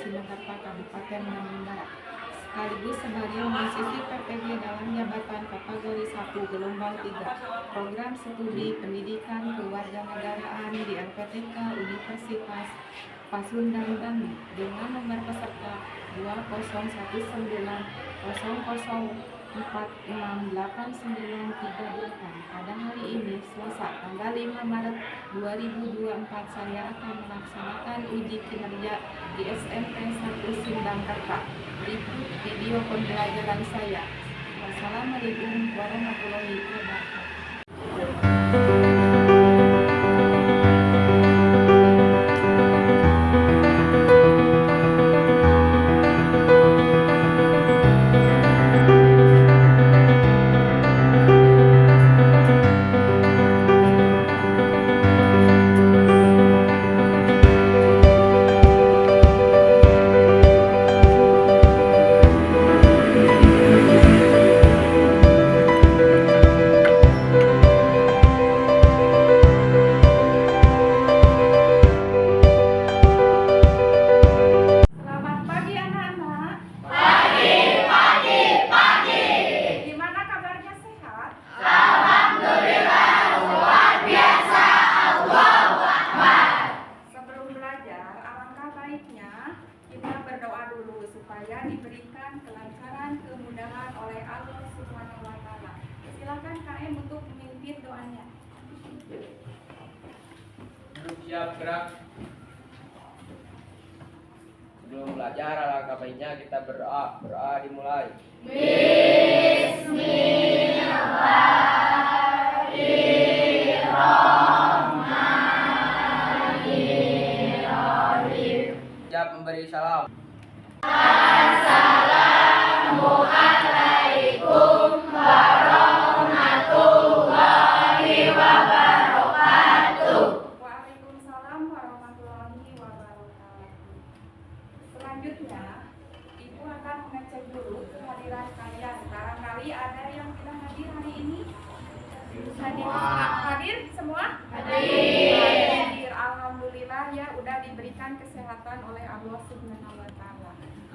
Sinagarta, Kabupaten Bandung Barat, sekaligus sebagai mahasiswi PPG dalam jabatan kategori 1 gelombang 3 program studi pendidikan kewarganegaraan di LPTK Universitas Pasundan Bandung dengan nomor peserta 2019004683938. Pada hari ini, Selasa tanggal 5 Maret 2024, saya akan melaksanakan uji kinerja di SMP 1 Sindangkerta. Berikut video pembelajaran saya. Wassalamualaikum warahmatullahi wabarakatuh. Kita berdoa dulu supaya diberikan kelancaran, kemudahan oleh Allah Subhanahu wa Ta'ala. Silakan KM untuk memimpin doanya. Siap, gerak. Sebelum belajar, alangkah baiknya kita berdoa. Berdoa dimulai. Bismillahirrahmanirrahim. Siap memberi salam. Assalamualaikum warahmatullahi wabarakatuh. Waalaikumsalam warahmatullahi wabarakatuh. Selanjutnya, Ibu akan mengecek dulu kehadiran kalian. Barangkali ada yang tidak hadir hari ini. Hadir semua? Hadir. Alhamdulillah ya, udah diberikan kesehatan oleh Allah Subhanahu wa Ta'ala.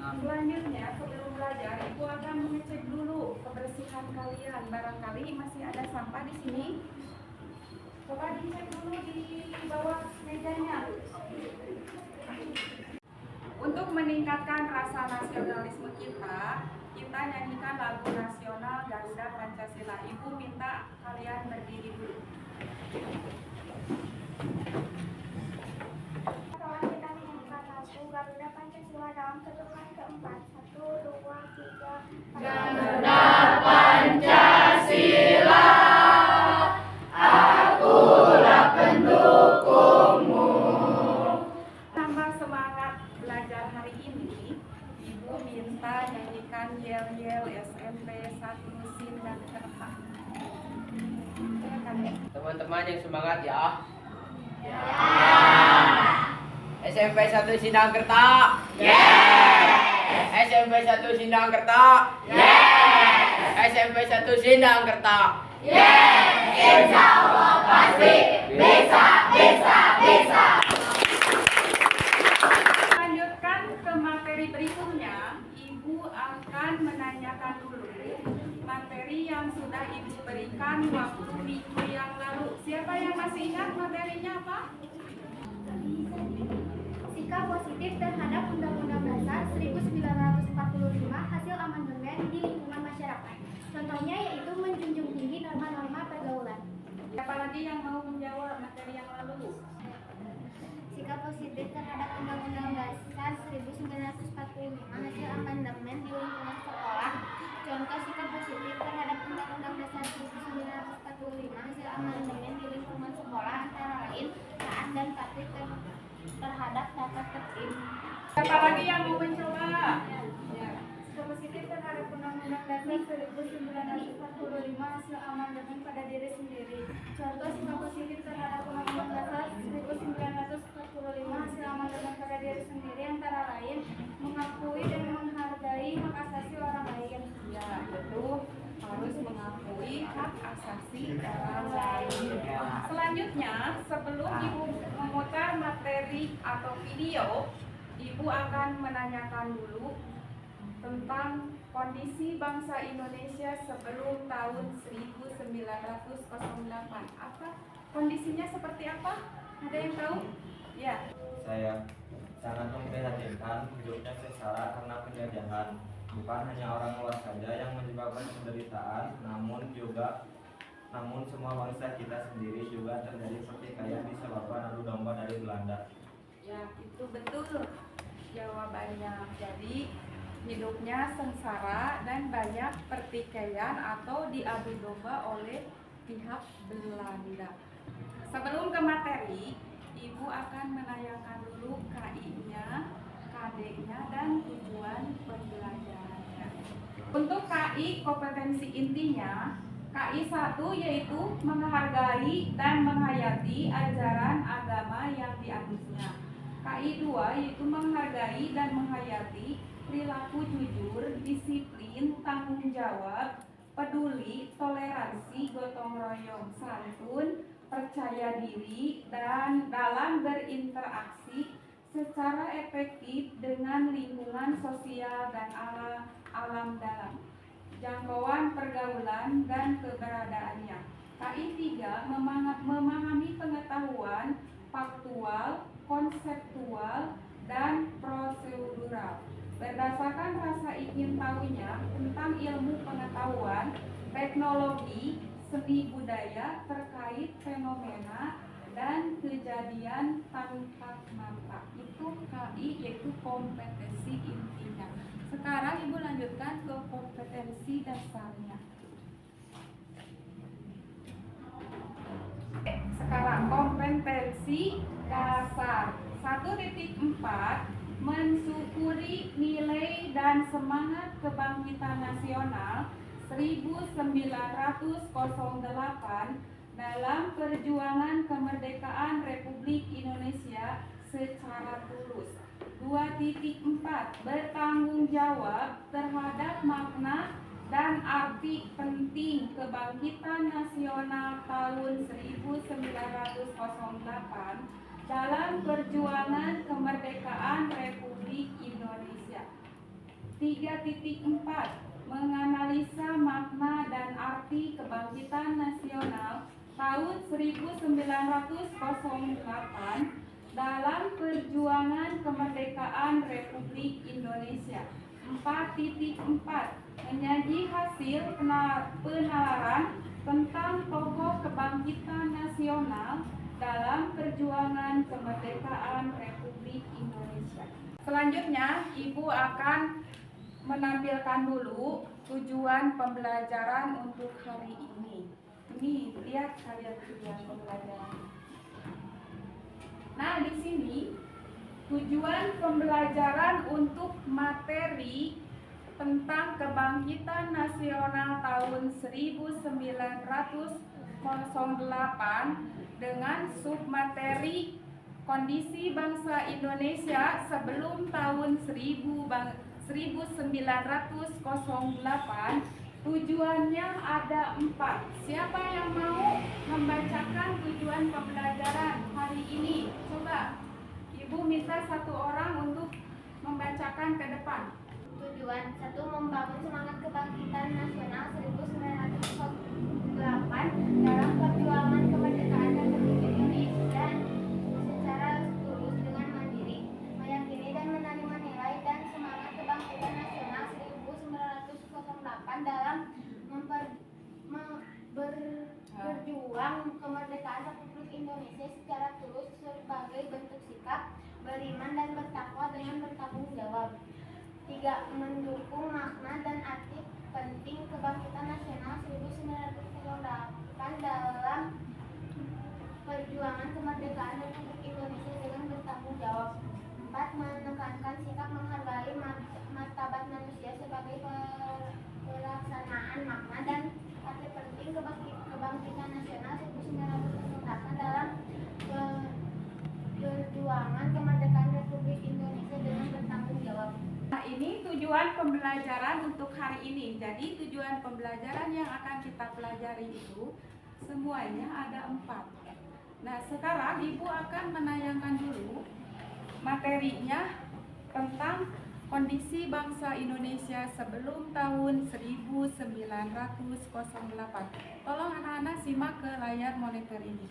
Selanjutnya, sebelum belajar, Ibu akan mengecek dulu kebersihan kalian. Barangkali masih ada sampah di sini. Coba dicek dulu di bawah mejanya. Untuk meningkatkan rasa nasionalisme kita nyanyikan lagu nasional Garuda Pancasila. Ibu minta kalian berdiri dulu. Setelah kita menyanyikan lagu Garuda Pancasila dalam ketukan keempat, 1, 2, 3. Garuda Pancasila, akulah pendukungmu. Tambah semangat belajar hari ini, Ibu minta nyanyikan Yel-Yel SMP 1 Sindangkerta. Teman-teman yang semangat ya. SMP 1 Sindangkerta. SMP 1 Sindangkerta. SMP 1 Sindangkerta. Insya Allah pasti bisa. Lanjutkan ke materi berikutnya, Ibu akan menanyakan dulu materi yang sudah Ibu berikan waktu minggu yang lalu. Siapa yang masih ingat materinya apa? Sikap positif terhadap Undang-Undang Dasar 1945 hasil amandemen di lingkungan masyarakat. Contohnya yaitu menjunjung tinggi norma-norma pergaulan. Siapa lagi yang mau menjawab materi yang lalu? Sikap positif terhadap Undang-Undang Dasar 1945 hasil amandemen di lingkungan sekolah. Contoh sikap positif terhadap Undang-Undang Dasar 1945 hasil amandemen di lingkungan sekolah antara lain taat dan patuh terhadap tata tertib. Siapa lagi yang mau mencoba? Ya. Sikap positif terhadap Undang-Undang Dasar 1945 hasil amandemen pada diri sendiri. Contoh sikap positif terhadap Undang-Undang Dasar 1945 hasil amandemen pada diri sendiri antara lain mengakui dan menghargai hak asasi orang lain. Ya, betul. Harus mengakui hak asasi orang lain. Selanjutnya, sebelum Ibu memutar materi atau video, Ibu akan menanyakan dulu tentang kondisi bangsa Indonesia sebelum tahun 1908. Apa kondisinya seperti apa? Ada yang tahu? Ya. Saya sangat memprihatinkan hidupnya sengsara karena penjajahan. Bukan hanya orang luar saja yang menyebabkan penderitaan, namun semua bangsa kita sendiri juga terjadi pertikaian disebabkan adu domba dari Belanda. Ya, itu betul jawabannya. Jadi hidupnya sengsara dan banyak pertikaian atau diadu domba oleh pihak Belanda. Sebelum ke materi, Ibu akan menanyakan dulu KI-nya, KD-nya, dan tujuan pembelajarannya. Untuk KI, kompetensi intinya, KI 1 yaitu menghargai dan menghayati ajaran agama yang dianutnya. KI 2 yaitu menghargai dan menghayati perilaku jujur, disiplin, tanggung jawab, peduli, toleransi, gotong royong, santun, percaya diri, dan dalam berinteraksi secara efektif dengan lingkungan sosial dan alam dalam jangkauan pergaulan dan keberadaannya. KI 3 memahami pengetahuan faktual, konseptual, dan prosedural berdasarkan rasa ingin tahunya tentang ilmu pengetahuan, teknologi, seni budaya terkait fenomena dan kejadian tanpa mata. Itu KI yaitu kompetensi intinya. Sekarang Ibu lanjutkan ke kompetensi dasarnya. Sekarang kompetensi dasar 1.4 mensyukuri nilai dan semangat kebangkitan nasional 1908 dalam perjuangan kemerdekaan Republik Indonesia secara tulus. 2.4 bertanggung jawab terhadap makna dan arti penting kebangkitan nasional tahun 1908 dalam perjuangan kemerdekaan Republik Indonesia. 3.4 menganalisa makna dan arti kebangkitan nasional tahun 1908 dalam perjuangan kemerdekaan Republik Indonesia. 4.4 menyaji hasil penalaran tentang tokoh kebangkitan nasional dalam perjuangan kemerdekaan Republik Indonesia. Selanjutnya, Ibu akan menampilkan dulu tujuan pembelajaran untuk hari ini. Ini lihat kalian tujuan pembelajaran. Nah, di sini tujuan pembelajaran untuk materi tentang kebangkitan nasional tahun 1908 dengan submateri kondisi bangsa Indonesia sebelum tahun 1908. Tujuannya ada 4. Siapa yang mau membacakan tujuan pembelajaran hari ini? Coba Ibu minta satu orang untuk membacakan ke depan. Tujuan 1. Membangun semangat kebangkitan nasional 1908 dalam perjuangan kemerdekaan Republik Indonesia secara tulus dengan mandiri, meyakini dan menerima nilai dan semangat kebangkitan nasional 1908 dalam berjuang kemerdekaan Republik Indonesia secara tulus sebagai bentuk sikap beriman dan bertakwa dengan bertanggung jawab. 3. Mendukung makna dan arti penting kebangkitan nasional 1908 dalam perjuangan kemerdekaan Republik Indonesia dengan bertanggung jawab. 4. Menekankan sikap menghargai martabat manusia sebagai pelaksanaan makna dan arti penting kebangkitan nasional 1908 dalam perjuangan kemerdekaan Republik Indonesia dengan bertanggung jawab. Nah, ini tujuan pembelajaran untuk hari ini. Jadi tujuan pembelajaran yang akan kita pelajari itu semuanya ada 4. Nah, sekarang Ibu akan menayangkan dulu materinya tentang kondisi bangsa Indonesia sebelum tahun 1908. Tolong anak-anak simak ke layar monitor ini.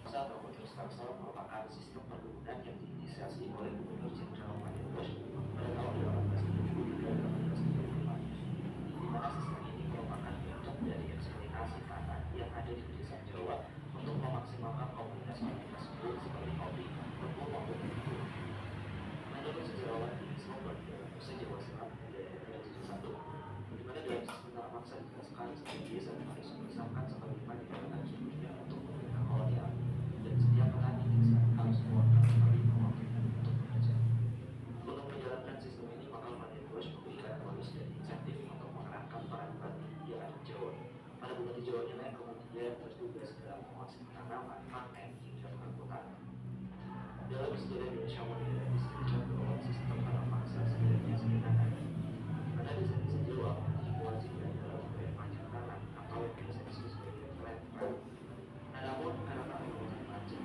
Ataupun Struktural merupakan sistem perkebunan yang diinisiasi oleh Gubernur Jenderal Marinus pada tahun 1870 dan 1874, di mana sistem ini merupakan bentuk dari eksploitasi tanah yang ada di desa Jawa untuk memaksimalkan komunitas tersebut seperti kopi, tepung maupun bumbu. Menurut sejarawan Smokber dalam Nusa Jawa Serat dari Abad 71, di mana dalam sistem tanah maksa dijelaskan sebagai desa harus memisahkan sebagaimana dikatakan sebelumnya untuk pemerintah kolonial. Dan setiap petani desa harus mengeluarkan sekali mewakilkan untuk bekerja. Untuk menjalankan sistem ini, maka Marinus memberikan bonus dan insentif untuk mengerahkan para petani yang ada di Jawa. Pada bulan di Jawa nilai kemudian bertugas dalam menguasai tanaman, panen, hingga pengangkutan. Dalam sejarah Indonesia modern disebutkan bahwa sistem tanah paksa sebenarnya sederhana. Pada desa-desa Jawa diwajibkan dalam membayar pajak tanah atau yang biasa disebut sebagai land grant. Namun karena penggunaan pajak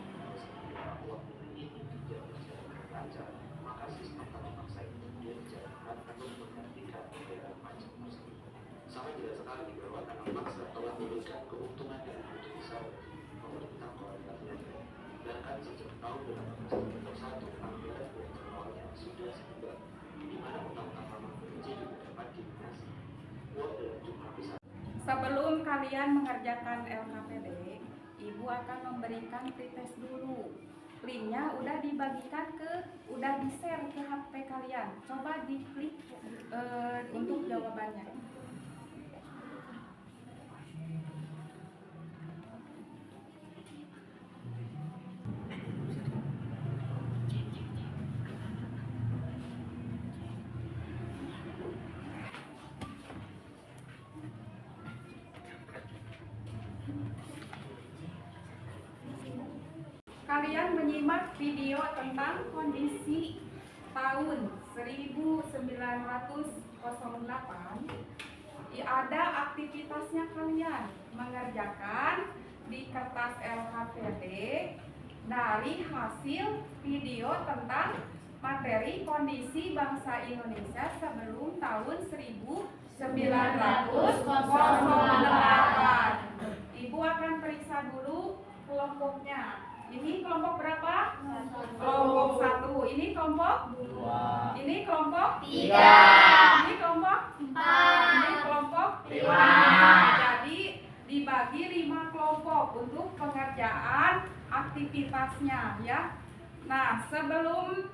uang ini tidak berjalan dengan lancar, maka sistem tanah paksa ini kemudian dijalankan untuk menggantikan pembayaran pajak tersebut. Sangat jelas sekali bahwa tanah paksa telah memberikan keuntungan yang begitu besar bagi pemerintah kolonial Belanda. Bahkan sejak tahun 1891 anggaran dari awalnya sudah sebulan, di mana utang-utang lama kerja juga dapat dilunasi. Uang dalam jumlah besar. Sebelum kalian mengerjakan LKPD, Ibu akan memberikan pretest dulu. Linknya udah udah di-share ke HP kalian. Coba diklik untuk jawabannya. Kalian menyimak video tentang kondisi tahun 1908. Ada aktivitasnya kalian mengerjakan di kertas LKPD dari hasil video tentang materi kondisi bangsa Indonesia sebelum tahun 1908. Ibu akan periksa dulu kelompoknya. Ini kelompok berapa? Kelompok 1. Ini kelompok 2. Ini kelompok 3. Ini kelompok 4. Ini kelompok 5. Jadi dibagi 5 kelompok untuk pengerjaan aktivitasnya ya. Nah, sebelum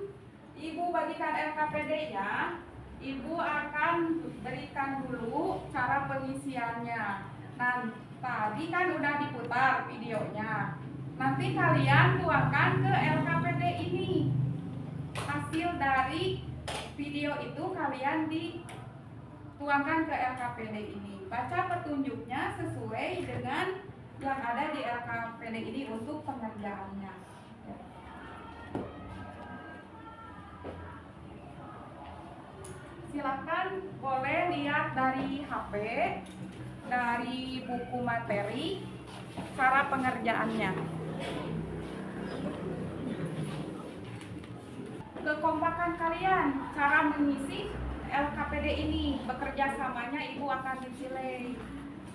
Ibu bagikan LKPD-nya, Ibu akan berikan dulu cara pengisiannya. Nah, tadi kan udah diputar videonya. Nanti kalian tuangkan ke LKPD ini. Hasil dari video itu kalian dituangkan ke LKPD ini. Baca petunjuknya sesuai dengan yang ada di LKPD ini untuk pengerjaannya. Silakan boleh lihat dari HP, dari buku materi, cara pengerjaannya. Kekompakan kalian, cara mengisi LKPD ini, bekerja samanya Ibu akan dipilih.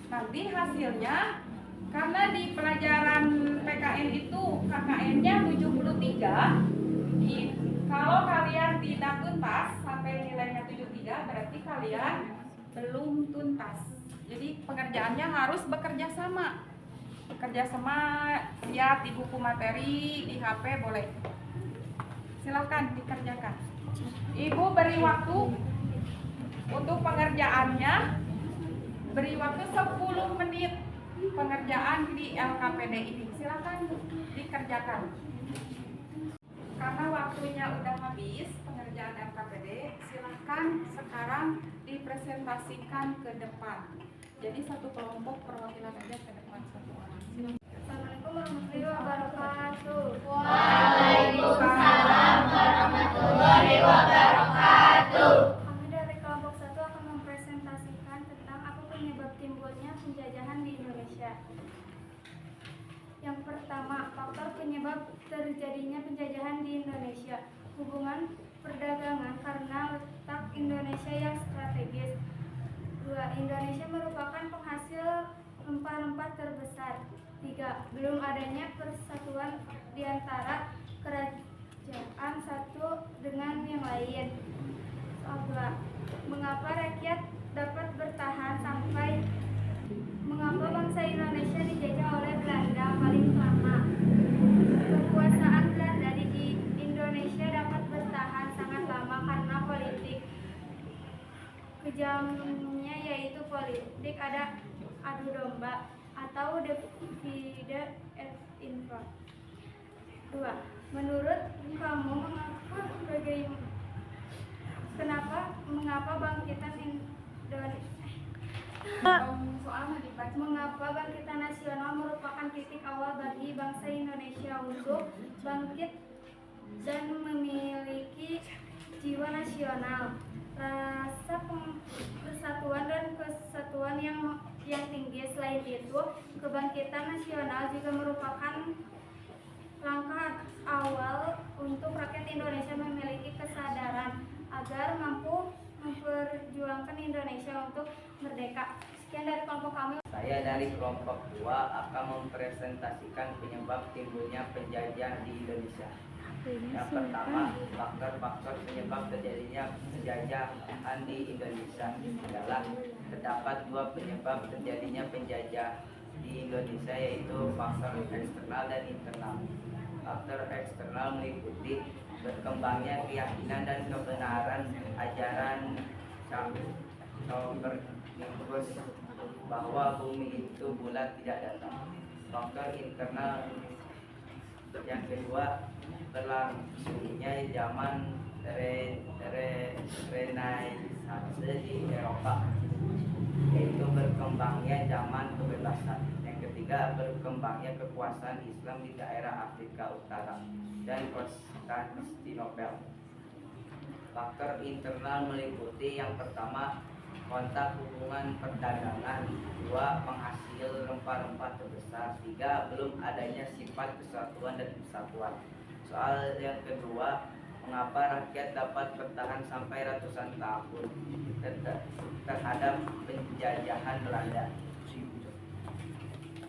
Nanti hasilnya, karena di pelajaran PKN itu KKN-nya 73, kalau kalian tidak tuntas sampai nilainya 73, berarti kalian belum tuntas. Jadi pengerjaannya harus bekerja sama. Bekerja sama, lihat di buku materi, di HP boleh. Silakan dikerjakan. Ibu beri waktu untuk pengerjaannya, beri waktu 10 menit pengerjaan di LKPD ini. Silakan dikerjakan. Karena waktunya udah habis pengerjaan LKPD, silakan sekarang dipresentasikan ke depan. Jadi satu kelompok perwakilan aja ke depan satu orang. Assalamualaikum warahmatullahi wabarakatuh. Waalaikumsalam warahmatullahi wabarakatuh. Kami dari kelompok 1 akan mempresentasikan tentang apa penyebab timbulnya penjajahan di Indonesia. Yang pertama, faktor penyebab terjadinya penjajahan di Indonesia. Hubungan perdagangan karena letak Indonesia yang strategis. 2. Indonesia merupakan penghasil rempah-rempah terbesar. 3. Belum adanya persatuan di antara kerajaan satu dengan yang lain. Soal 2. Mengapa rakyat dapat bertahan sampai Mengapa bangsa Indonesia dijajah oleh Belanda paling lama? Kekuasaan Belanda di Indonesia dapat bertahan sangat lama karena politik kejamnya, yaitu politik adu domba atau divide et impera. 2. Menurut kamu mengapa bangkitan Indonesia Mengapa bangkitan nasional merupakan titik awal bagi bangsa Indonesia untuk bangkit dan memiliki jiwa nasional, rasa persatuan dan kesatuan yang tinggi. Selain itu, kebangkitan nasional juga merupakan langkah awal untuk rakyat Indonesia memiliki kesadaran agar mampu memperjuangkan Indonesia untuk merdeka. Sekian dari kelompok kami. Saya dari kelompok 2 akan mempresentasikan penyebab timbulnya penjajahan di Indonesia. Yang pertama, faktor-faktor penyebab terjadinya penjajahan di Indonesia adalah terdapat 2 penyebab terjadinya penjajah di Indonesia, yaitu faktor eksternal dan internal. Faktor eksternal meliputi berkembangnya keyakinan dan kebenaran ajaran Copernicus bahwa bumi itu bulat tidak datar. Faktor internal yang kedua, berlangsungnya zaman Renaissance di Eropa, yaitu berkembangnya zaman kebebasan. Yang ketiga, berkembangnya kekuasaan Islam di daerah Afrika Utara dan Konstantinopel. Faktor internal meliputi yang pertama, kontak hubungan perdagangan. 2. Penghasil rempah-rempah terbesar. 3. Belum adanya sifat kesatuan dan kesatuan. Soal yang kedua, mengapa rakyat dapat bertahan sampai ratusan tahun terhadap penjajahan Belanda,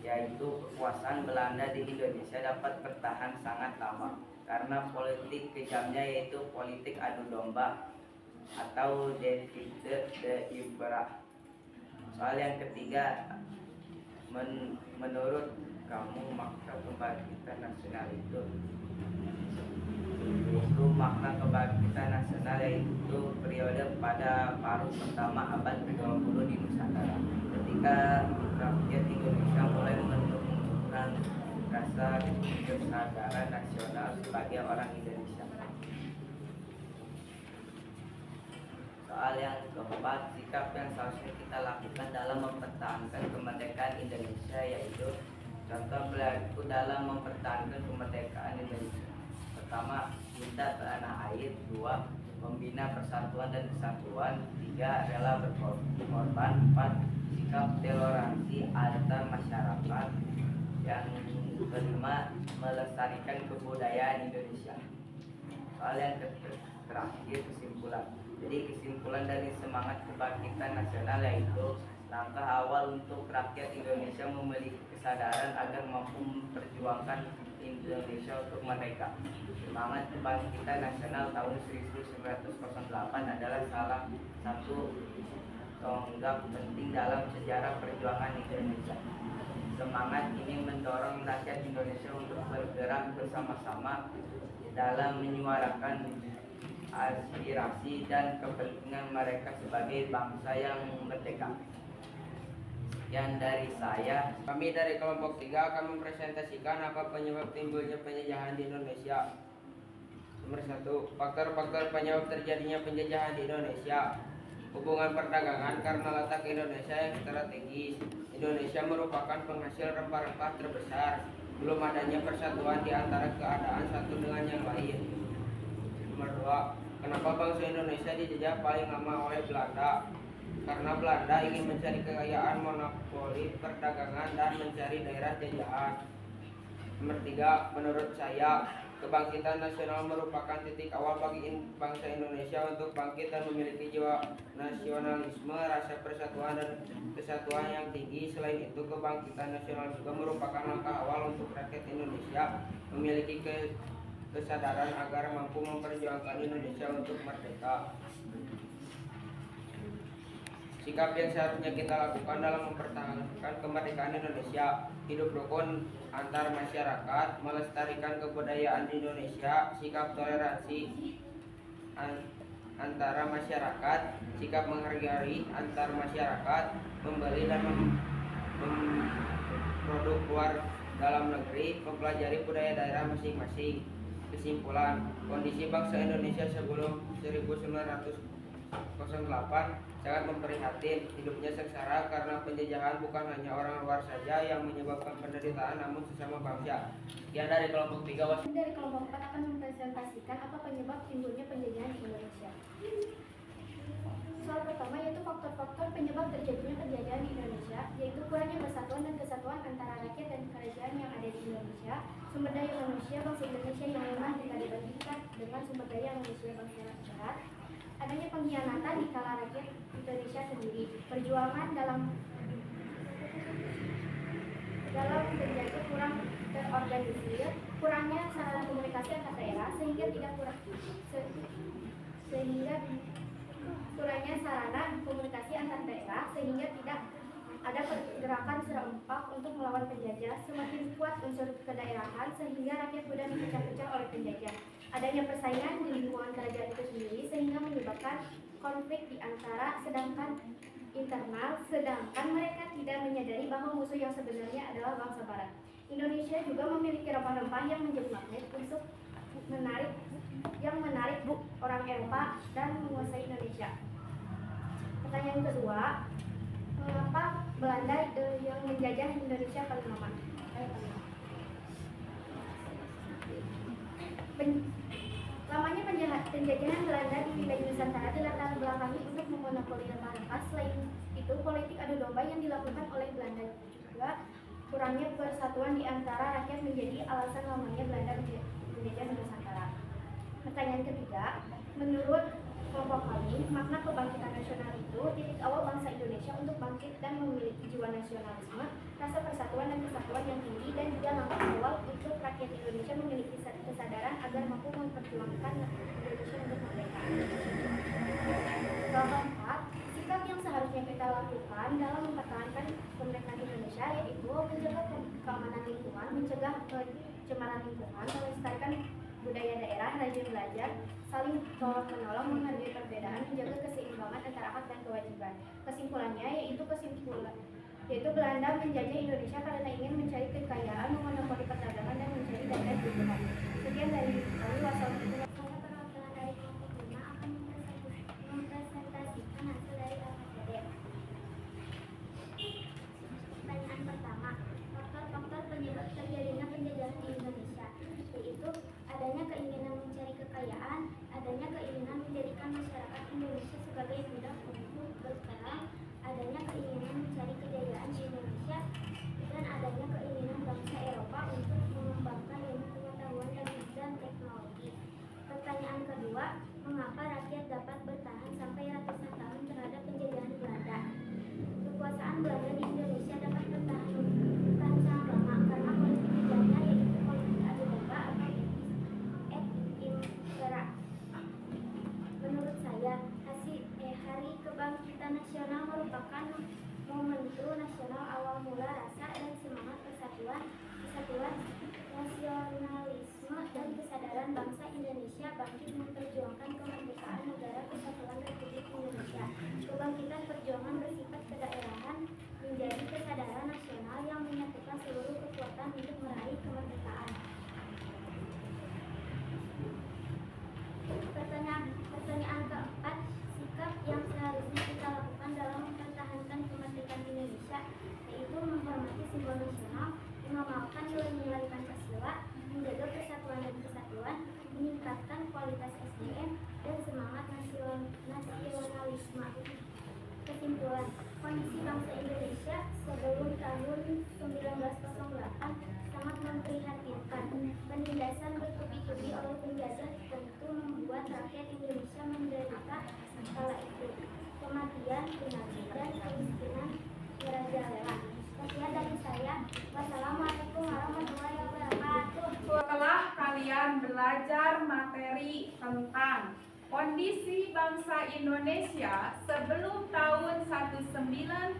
yaitu kekuasaan Belanda di Indonesia dapat bertahan sangat lama karena politik kejamnya, yaitu politik adu domba atau divide et impera. Soal yang ketiga, menurut kamu makna kebangkitan nasional itu makna kebangkitan nasional yaitu periode pada paruh pertama abad ke-20 di Nusantara, ketika rakyat Indonesia mulai menumbuhkan rasa kesadaran nasional sebagai orang Indonesia. Soal yang keempat, sikap yang seharusnya kita lakukan dalam mempertahankan kemerdekaan Indonesia, yaitu contoh berlaku dalam mempertahankan kemerdekaan Indonesia. Pertama, cinta tanah air. 2. Membina persatuan dan kesatuan. 3. Rela berkorban. 4. Sikap toleransi antar masyarakat. Yang kelima, melestarikan kebudayaan Indonesia. Soal yang terakhir, kesimpulan. Jadi kesimpulan dari semangat kebangkitan nasional yaitu langkah awal untuk rakyat Indonesia memiliki kesadaran agar mampu memperjuangkan Indonesia untuk merdeka. Semangat kebangkitan nasional tahun 1908 adalah salah satu tonggak penting dalam sejarah perjuangan Indonesia. Semangat ini mendorong rakyat Indonesia untuk bergerak bersama-sama dalam menyuarakan aspirasi dan kepentingan mereka sebagai bangsa yang merdeka. Sekian dari saya. Kami dari kelompok 3 akan mempresentasikan apa penyebab timbulnya penjajahan di Indonesia. Nomor 1, faktor-faktor penyebab terjadinya penjajahan di Indonesia. Hubungan perdagangan karena letak Indonesia yang strategis. Indonesia merupakan penghasil rempah-rempah terbesar. Belum adanya persatuan di antara keadaan satu dengan yang lain. Nomor 2, kenapa bangsa Indonesia dijajah paling lama oleh Belanda? Karena Belanda ingin mencari kekayaan monopoli perdagangan dan mencari daerah jajahan. Nomor 3, menurut saya Kebangkitan nasional merupakan titik awal bagi bangsa Indonesia untuk bangkit dan memiliki jiwa nasionalisme, rasa persatuan dan kesatuan yang tinggi. Selain itu, kebangkitan nasional juga merupakan langkah awal untuk rakyat Indonesia memiliki kesadaran agar mampu memperjuangkan Indonesia untuk merdeka. Sikap yang seharusnya kita lakukan dalam mempertahankan kemerdekaan Indonesia: hidup rukun antar masyarakat, melestarikan kebudayaan di Indonesia, sikap toleransi antara masyarakat, sikap menghargai antar masyarakat, membeli dan produk luar dalam negeri, mempelajari budaya daerah masing-masing. Kesimpulan, kondisi bangsa Indonesia sebelum 1908 sangat memprihatin. Hidupnya sengsara karena penjajahan bukan hanya orang luar saja yang menyebabkan penderitaan, namun sesama bangsa. Sekian dari kelompok 3. Dari kelompok 4 akan mempresentasikan apa penyebab timbulnya penjajahan di Indonesia. Soal pertama yaitu faktor-faktor penyebab terjadinya penjajahan di Indonesia, yaitu kurangnya persatuan dan kesatuan antara rakyat dan kerajaan yang ada di Indonesia, sumber daya manusia bangsa Indonesia yang lemah jika dibandingkan dengan sumber daya manusia bangsa barat, adanya pengkhianatan di kala rakyat Indonesia sendiri, perjuangan dalam penjajah kurang terorganisir, kurangnya sarana komunikasi antar daerah kurangnya sarana komunikasi antar daerah sehingga tidak ada pergerakan serempak untuk melawan penjajah, semakin kuat unsur kedaerahan sehingga rakyat mudah dipecah-pecah oleh penjajah. Adanya persaingan di lingkungan kerajaan itu sendiri sehingga menyebabkan konflik di antara internal, sedangkan mereka tidak menyadari bahwa musuh yang sebenarnya adalah bangsa barat. Indonesia juga memiliki rempah-rempah yang menjadi magnet untuk menarik orang Eropa dan menguasai Indonesia. Pertanyaan kedua, mengapa Belanda yang menjajah Indonesia paling lama? Lamanya penjajahan Belanda di wilayah Nusantara dilatar belakangi untuk memonopoli rempah-rempah. Selain itu, politik adu domba yang dilakukan oleh Belanda juga kurangnya persatuan di antara rakyat menjadi alasan lamanya Belanda menjajah Nusantara. Pertanyaan ketiga, menurut kelompok kami, makna kebangkitan nasional itu titik awal bangsa Indonesia untuk bangkit dan memiliki jiwa nasionalisme, rasa persatuan dan kesatuan yang tinggi, dan juga langkah awal untuk rakyat Indonesia memiliki kesadaran agar mampu memperjuangkan Indonesia untuk merdeka. Keempat, sikap yang seharusnya kita lakukan dalam mempertahankan kemerdekaan Indonesia yaitu menjaga keamanan lingkungan, mencegah pencemaran lingkungan, melestarikan budaya daerah, rajin belajar, saling tolong menolong, menghargai perbedaan, menjaga keseimbangan antara hak dan kewajiban. Kesimpulannya yaitu Belanda menjajah Indonesia karena ingin mencari kekayaan, memonopoli perdagangan, dan mencari daya kehidupan. Sekian dari kami. Wassalamualaikum. Para perwakilan dari kelompok 5 akan mempresentasikan hasil dari LKPD. Pertanyaan pertama, faktor-faktor penyebab terjadinya penjajahan di Indonesia, yaitu adanya keinginan mencari kekayaan, adanya keinginan menjadikan masyarakat Indonesia sebagai budak untuk berperang, adanya keinginan mencari kejayaan di Indonesia, dan adanya keinginan bangsa Eropa untuk mengembangkan ilmu pengetahuan dan teknologi. Pertanyaan kedua, mengapa rakyat dapat bertahan sampai ratusan tahun terhadap penjajahan Belanda? Kekuasaan Belanda di Indonesia dapat bertahan sangat lama karena politik dijajah yaitu politik adu domba atau et impera. Menurut saya, Hari Kebangkitan Nasional merupakan momentum nasional awal mula rasa dan semangat kesatuan, nasionalisme, dan kesadaran bangsa Indonesia bangkit memperjuangkan kemerdekaan negara kesatuan Republik Indonesia. Kebangkitan perjuangan bersifat kedaerahan menjadi kesadaran nasional yang menyatukan seluruh kekuatan untuk meraih kemerdekaan. Pertanyaan keempat, sikap yang seharusnya kita lakukan dalam mempertahankan kemerdekaan Indonesia yaitu menghormati simbol nasional, mengamalkan nilai-nilai Pancasila, menjaga persatuan dan kesatuan, meningkatkan kualitas SDM, dan semangat nasionalisme. Kesimpulan, Kondisi bangsa Indonesia sebelum tahun 1908 sangat memprihatinkan. Penindasan bertubi-tubi oleh penjajah tentu membuat rakyat Indonesia menderita kala itu. Kematian, penyakit, dan kemiskinan merajalela. Sekian dari saya. Wassalamualaikum warahmatullahi wabarakatuh. Setelah kalian belajar materi tentang kondisi bangsa Indonesia sebelum tahun 1908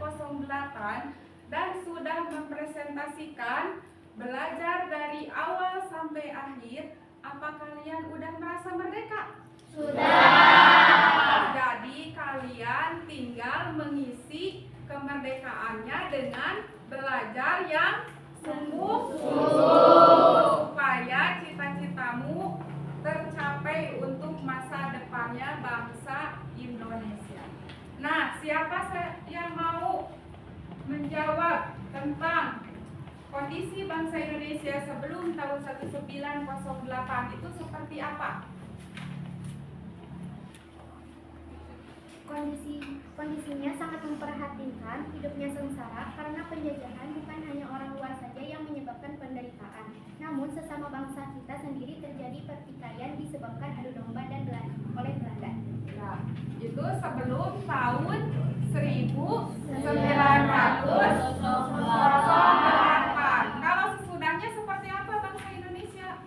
dan sudah mempresentasikan belajar dari awal sampai akhir, apa kalian udah merasa merdeka? Sudah. Jadi kalian tinggal mengisi kemerdekaannya dengan belajar yang sungguh-sungguh supaya cita-citamu tercapai untuk masa depannya bangsa Indonesia. Nah, siapa yang mau menjawab tentang kondisi bangsa Indonesia sebelum tahun 1908 itu seperti apa? Kondisinya sangat memprihatinkan, hidupnya sengsara karena penjajahan bukan hanya orang luar saja yang menyebabkan penderitaan, namun sesama bangsa kita sendiri terjadi pertikaian disebabkan adu domba dan oleh Belanda. Nah, itu sebelum tahun 1908. Kalau sesudahnya seperti apa bangsa Indonesia?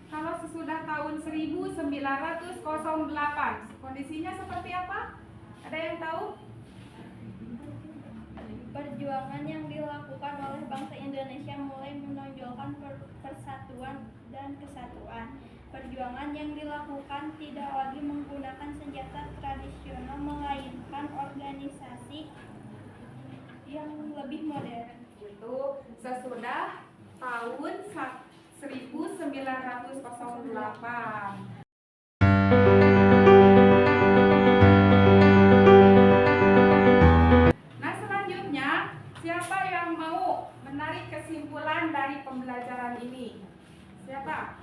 Kalau sesudah tahun 1908, kondisinya seperti apa? Ada yang tahu? Perjuangan yang dilakukan oleh bangsa Indonesia mulai menonjolkan persatuan dan kesatuan. Perjuangan yang dilakukan tidak lagi menggunakan senjata tradisional, melainkan organisasi yang lebih modern. Itu sesudah tahun 1908. Nah, selanjutnya siapa yang mau menarik kesimpulan dari pembelajaran ini? Siapa?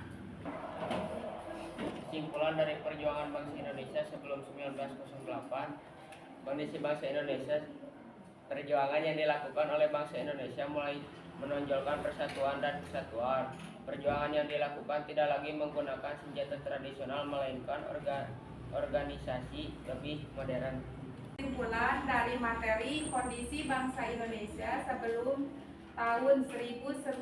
Kesimpulan dari perjuangan bangsa Indonesia sebelum 1908, kondisi bangsa Indonesia, perjuangan yang dilakukan oleh bangsa Indonesia mulai menonjolkan persatuan dan kesatuan. Perjuangan yang dilakukan tidak lagi menggunakan senjata tradisional, melainkan organisasi lebih modern. Kesimpulan dari materi kondisi bangsa Indonesia sebelum tahun 1908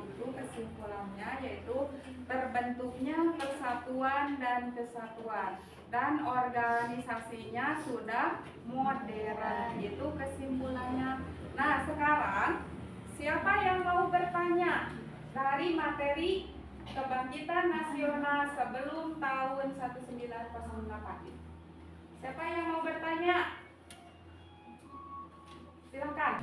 itu kesimpulannya yaitu terbentuknya persatuan dan kesatuan dan organisasinya sudah modern. Itu kesimpulannya. Nah, sekarang siapa yang mau bertanya dari materi kebangkitan nasional sebelum tahun 1908? Siapa yang mau bertanya? Silakan.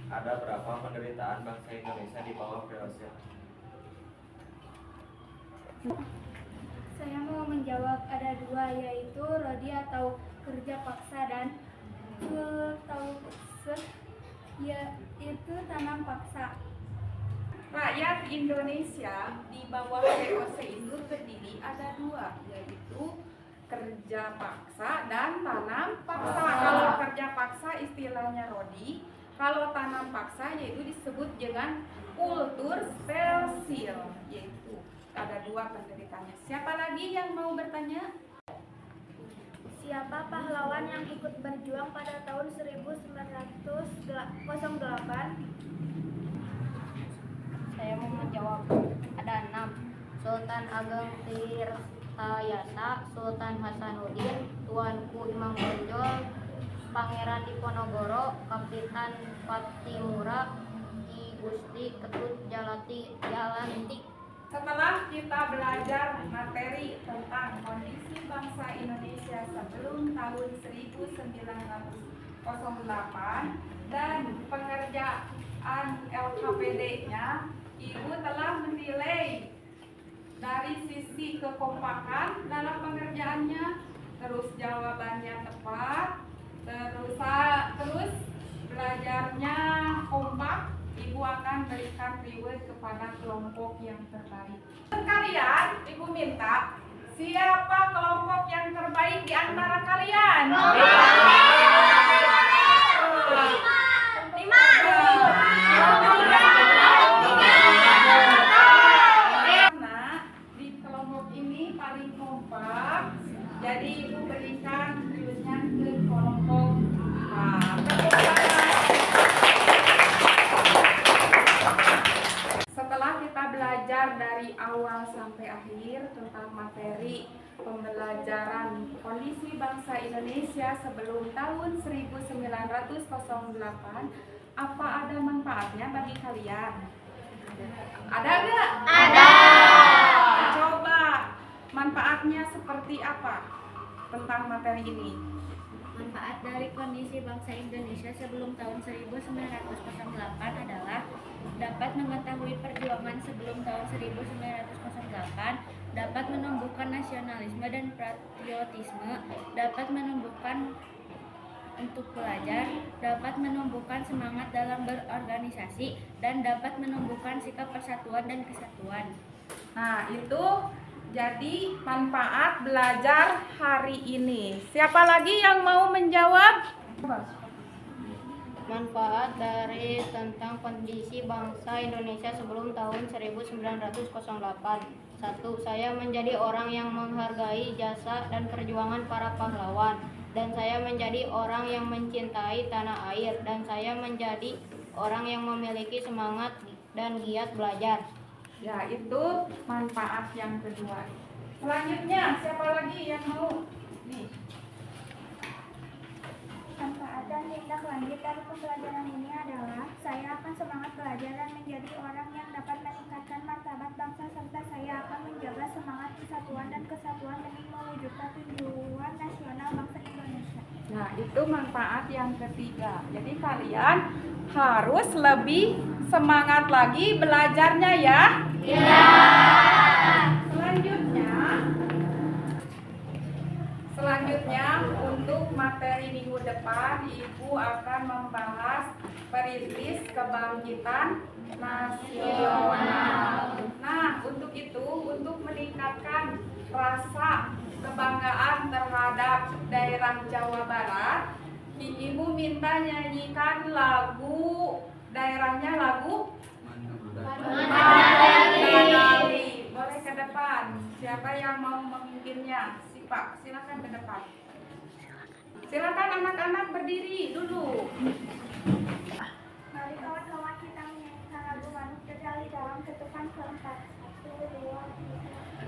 Ada berapa penderitaan bangsa Indonesia di bawah VOC? Saya mau menjawab, ada dua, yaitu rodi atau kerja paksa dan yaitu tanam paksa. Rakyat Indonesia di bawah VOC itu terdiri ada dua, yaitu kerja paksa dan tanam paksa. Kalau kerja paksa istilahnya rodi, kalau tanam paksa yaitu disebut dengan kultur spesial, yaitu ada dua penderitaannya. Siapa lagi yang mau bertanya? Siapa pahlawan yang ikut berjuang pada tahun 1908? Saya mau menjawab, ada 6. Sultan Ageng Tirtayasa, Sultan Hasanuddin, Tuanku Imam Bonjol, Pangeran Diponegoro, Kapitan Patimura, Ki Gusti Ketut Jalantik. Setelah kita belajar materi tentang kondisi bangsa Indonesia sebelum tahun 1908 dan pengerjaan LKPD-nya, Ibu telah menilai dari sisi kekompakan dalam pengerjaannya, terus jawabannya tepat, terus belajarnya kompak. Ibu akan berikan reward kepada kelompok yang terbaik. Kalian, Ibu minta siapa kelompok yang terbaik di antara kalian? Berapaan? 5. Karena di kelompok ini paling kompak, jadi ibu berikan jurusnya ke kelompok A. Setelah kita belajar dari awal sampai akhir tentang materi pembelajaran kondisi bangsa Indonesia sebelum tahun 1908, apa ada manfaatnya bagi kalian? Ada nggak? Ada. Coba manfaatnya seperti apa tentang materi ini? Manfaat dari kondisi bangsa Indonesia sebelum tahun 1908 adalah dapat mengetahui perjuangan sebelum tahun 1908, dapat menumbuhkan nasionalisme dan patriotisme, dapat menumbuhkan untuk belajar, dapat menumbuhkan semangat dalam berorganisasi, dan dapat menumbuhkan sikap persatuan dan kesatuan. Nah, itu jadi manfaat belajar hari ini. Siapa lagi yang mau menjawab? Manfaat dari tentang kondisi bangsa Indonesia sebelum tahun 1908. 1. Saya menjadi orang yang menghargai jasa dan perjuangan para pahlawan, dan saya menjadi orang yang mencintai tanah air, dan saya menjadi orang yang memiliki semangat dan giat belajar. Ya, itu manfaat yang kedua. Selanjutnya, siapa lagi yang mau? Nih. Manfaat dan tindak lanjut dari pembelajaran ini adalah saya akan semangat belajar dan menjadi orang yang dapat meningkatkan martabat bangsa, serta saya akan menjaga semangat persatuan dan kesatuan demi mewujudkan tujuan nasional bangsa Indonesia. Nah, itu manfaat yang ketiga. Jadi kalian harus lebih semangat lagi belajarnya ya. Iya. Selanjutnya untuk materi minggu depan, Ibu akan membahas perintis kebangkitan nasional. Nah, untuk itu, untuk meningkatkan rasa kebanggaan terhadap daerah Jawa Barat, Ibu minta nyanyikan lagu daerahnya, lagu Mandali. Boleh ke depan. Siapa yang mau memimpinnya? Si Pak, silakan ke depan. Silakan anak-anak berdiri dulu. Mari kawan-kawan kita menyanyikan lagu Manuk Mandali dalam ketukan keempat. 1, 2,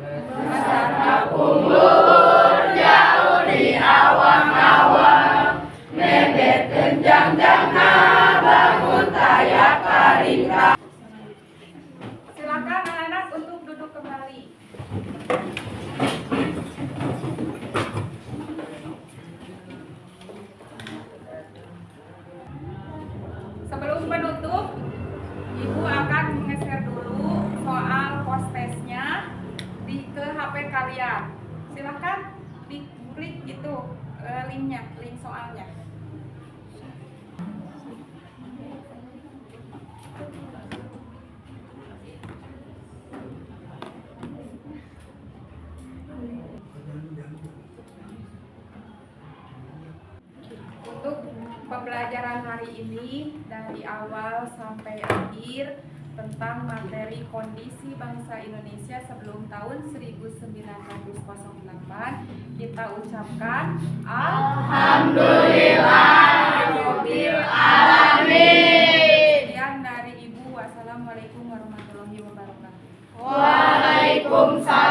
3. Bersama kumpul jauh di awang-awang, medet kenjang-jangna bangun tayak karika. Silakan anak-anak untuk duduk kembali. Sebelum penutup, Ibu akan menge-share dulu soal post-testnya ke HP kalian. Silakan diklik itu linknya, link soalnya. Untuk pembelajaran hari ini dari awal sampai akhir tentang materi kondisi bangsa Indonesia sebelum tahun 1908, kita ucapkan Alhamdulillahirabbil alamin. Sekian dari Ibu. Wassalamualaikum warahmatullahi wabarakatuh. Waalaikumsalam.